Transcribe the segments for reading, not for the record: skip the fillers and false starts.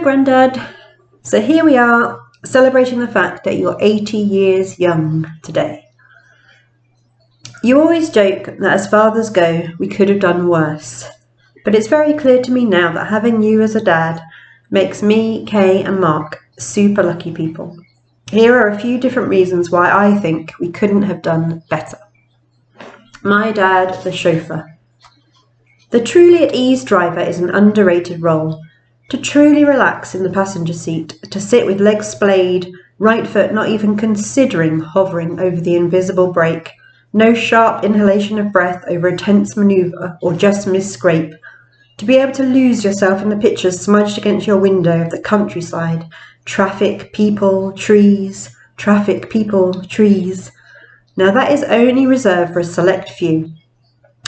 Grandad. So here we are, celebrating the fact that you're 80 years young today. You always joke that as fathers go, we could have done worse. But it's very clear to me now that having you as a dad makes me, Kay and Mark super lucky people. Here are a few different reasons why I think we couldn't have done better. My dad, the chauffeur. The truly at ease driver is an underrated role. To truly relax in the passenger seat, to sit with legs splayed, right foot not even considering hovering over the invisible brake, no sharp inhalation of breath over a tense manoeuvre or just miss scrape, to be able to lose yourself in the pictures smudged against your window of the countryside, traffic, people, trees, traffic, people, trees. Now that is only reserved for a select few.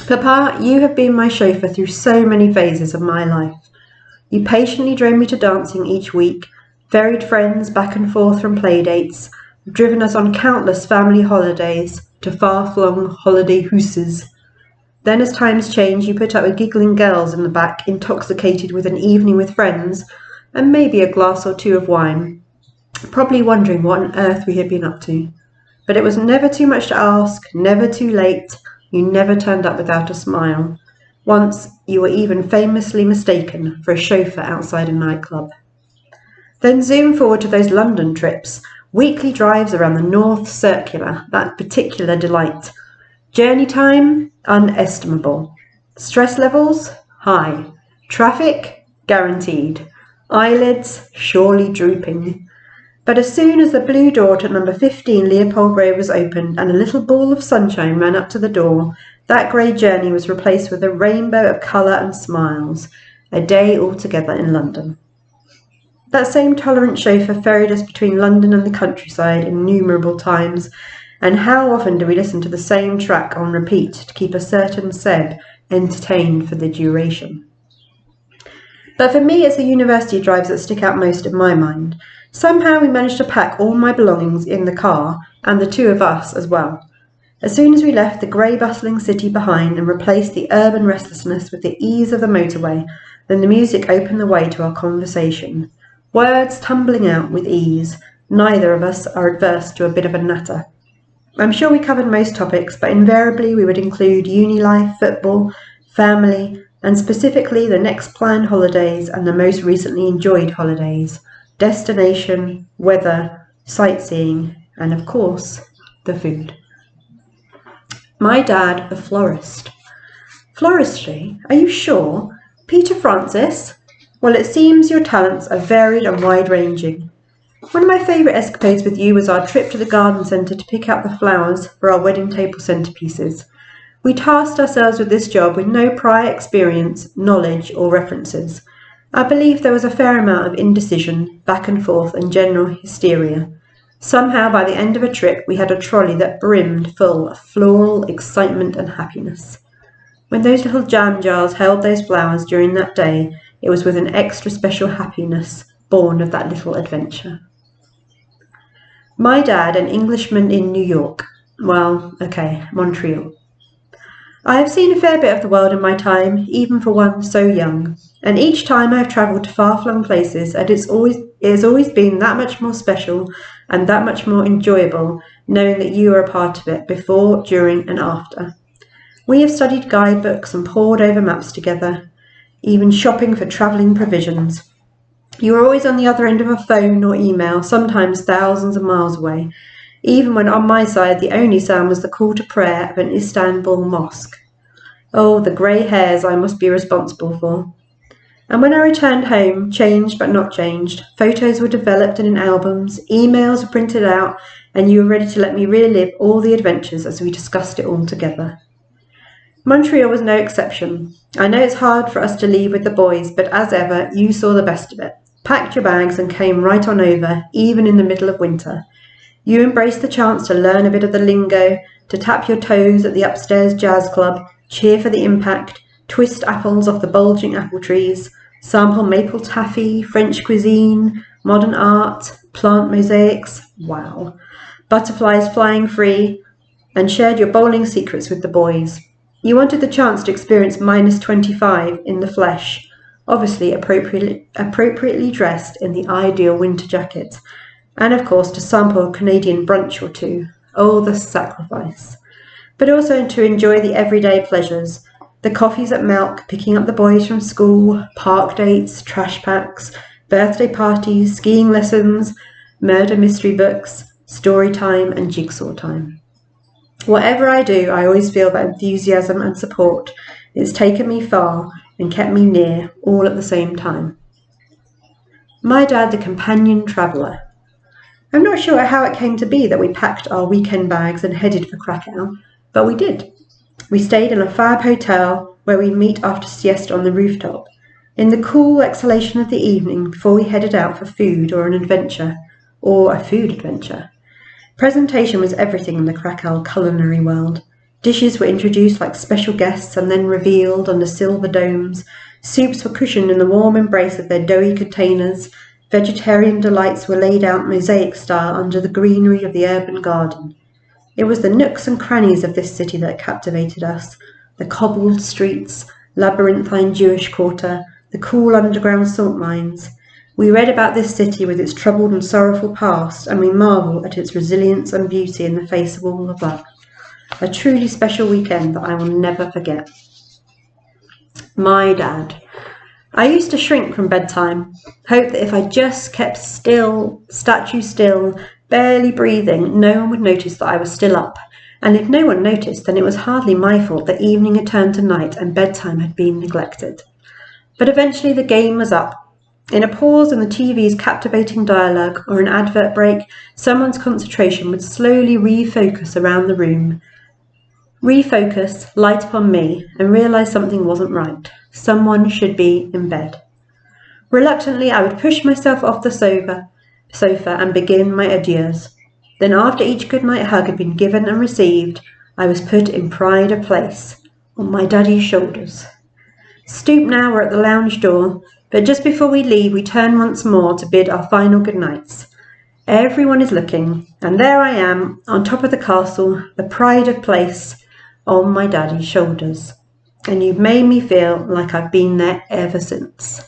Papa, you have been my chauffeur through so many phases of my life. You patiently drove me to dancing each week, ferried friends back and forth from playdates, driven us on countless family holidays to far-flung holiday huses. Then as times change, you put up with giggling girls in the back, intoxicated with an evening with friends, and maybe a glass or two of wine, probably wondering what on earth we had been up to. But it was never too much to ask, never too late. You never turned up without a smile. Once, you were even famously mistaken for a chauffeur outside a nightclub. Then zoom forward to those London trips, weekly drives around the North Circular, that particular delight. Journey time, unestimable. Stress levels, high. Traffic, guaranteed. Eyelids, surely drooping. But as soon as the blue door to number 15 Leopold Road was opened and a little ball of sunshine ran up to the door, that grey journey was replaced with a rainbow of colour and smiles, a day altogether in London. That same tolerant chauffeur ferried us between London and the countryside innumerable times, and how often do we listen to the same track on repeat to keep a certain Seb entertained for the duration. But for me, it's the university drives that stick out most in my mind. Somehow we managed to pack all my belongings in the car, and the two of us as well. As soon as we left the grey bustling city behind and replaced the urban restlessness with the ease of the motorway, then the music opened the way to our conversation. Words tumbling out with ease. Neither of us are adverse to a bit of a natter. I'm sure we covered most topics, but invariably we would include uni life, football, family, and specifically the next planned holidays and the most recently enjoyed holidays, destination, weather, sightseeing, and of course, the food. My dad, a florist. Floristry? Are you sure? Peter Francis? Well, it seems your talents are varied and wide-ranging. One of my favourite escapades with you was our trip to the garden centre to pick out the flowers for our wedding table centrepieces. We tasked ourselves with this job with no prior experience, knowledge, or references. I believe there was a fair amount of indecision, back and forth, and general hysteria. Somehow, by the end of a trip, we had a trolley that brimmed full of floral excitement and happiness. When those little jam jars held those flowers during that day, it was with an extra special happiness born of that little adventure. My dad, an Englishman in New York. Well, okay, Montreal. I have seen a fair bit of the world in my time, even for one so young, and each time I have travelled to far-flung places, and it has always been that much more special and that much more enjoyable knowing that you are a part of it, before, during, and after. We have studied guidebooks and pored over maps together, even shopping for travelling provisions. You are always on the other end of a phone or email, sometimes thousands of miles away, even when on my side the only sound was the call to prayer of an Istanbul mosque. Oh, the grey hairs I must be responsible for. And when I returned home, changed but not changed, photos were developed and in albums, emails were printed out, and you were ready to let me relive all the adventures as we discussed it all together. Montreal was no exception. I know it's hard for us to leave with the boys, but as ever, you saw the best of it, packed your bags and came right on over, even in the middle of winter. You embraced the chance to learn a bit of the lingo, to tap your toes at the upstairs jazz club, cheer for the impact, twist apples off the bulging apple trees, sample maple taffy, French cuisine, modern art, plant mosaics, wow, butterflies flying free, and shared your bowling secrets with the boys. You wanted the chance to experience -25 in the flesh, obviously appropriately dressed in the ideal winter jacket, and of course to sample a Canadian brunch or two. Oh, the sacrifice. But also to enjoy the everyday pleasures. The coffees at Milk, picking up the boys from school, park dates, trash packs, birthday parties, skiing lessons, murder mystery books, story time and jigsaw time. Whatever I do, I always feel that enthusiasm and support. It's taken me far and kept me near, all at the same time. My dad, the companion traveller. I'm not sure how it came to be that we packed our weekend bags and headed for Krakow, but we did. We stayed in a fab hotel where we meet after siesta on the rooftop, in the cool exhalation of the evening before we headed out for food or an adventure, or a food adventure. Presentation was everything in the Krakow culinary world. Dishes were introduced like special guests and then revealed under silver domes. Soups were cushioned in the warm embrace of their doughy containers. Vegetarian delights were laid out mosaic style under the greenery of the urban garden. It was the nooks and crannies of this city that captivated us. The cobbled streets, labyrinthine Jewish quarter, the cool underground salt mines. We read about this city with its troubled and sorrowful past, and we marvel at its resilience and beauty in the face of all of that. A truly special weekend that I will never forget. My dad. I used to shrink from bedtime, hope that if I just kept still, statue still, barely breathing, no one would notice that I was still up. And if no one noticed, then it was hardly my fault that evening had turned to night and bedtime had been neglected. But eventually the game was up. In a pause in the TV's captivating dialogue or an advert break, someone's concentration would slowly refocus around the room. Refocus, light upon me, and realise something wasn't right. Someone should be in bed. Reluctantly, I would push myself off the sofa and begin my adieus. Then after each goodnight hug had been given and received, I was put in pride of place, on my daddy's shoulders. Stoop now, we're at the lounge door, but just before we leave, we turn once more to bid our final goodnights. Everyone is looking, and there I am, on top of the castle, the pride of place, on my daddy's shoulders. And you've made me feel like I've been there ever since.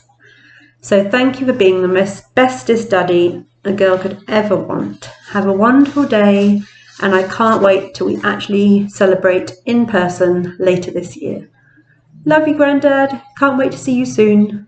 So thank you for being the bestest daddy a girl could ever want. Have a wonderful day, and I can't wait till we actually celebrate in person later this year. Love you, Grandad. Can't wait to see you soon.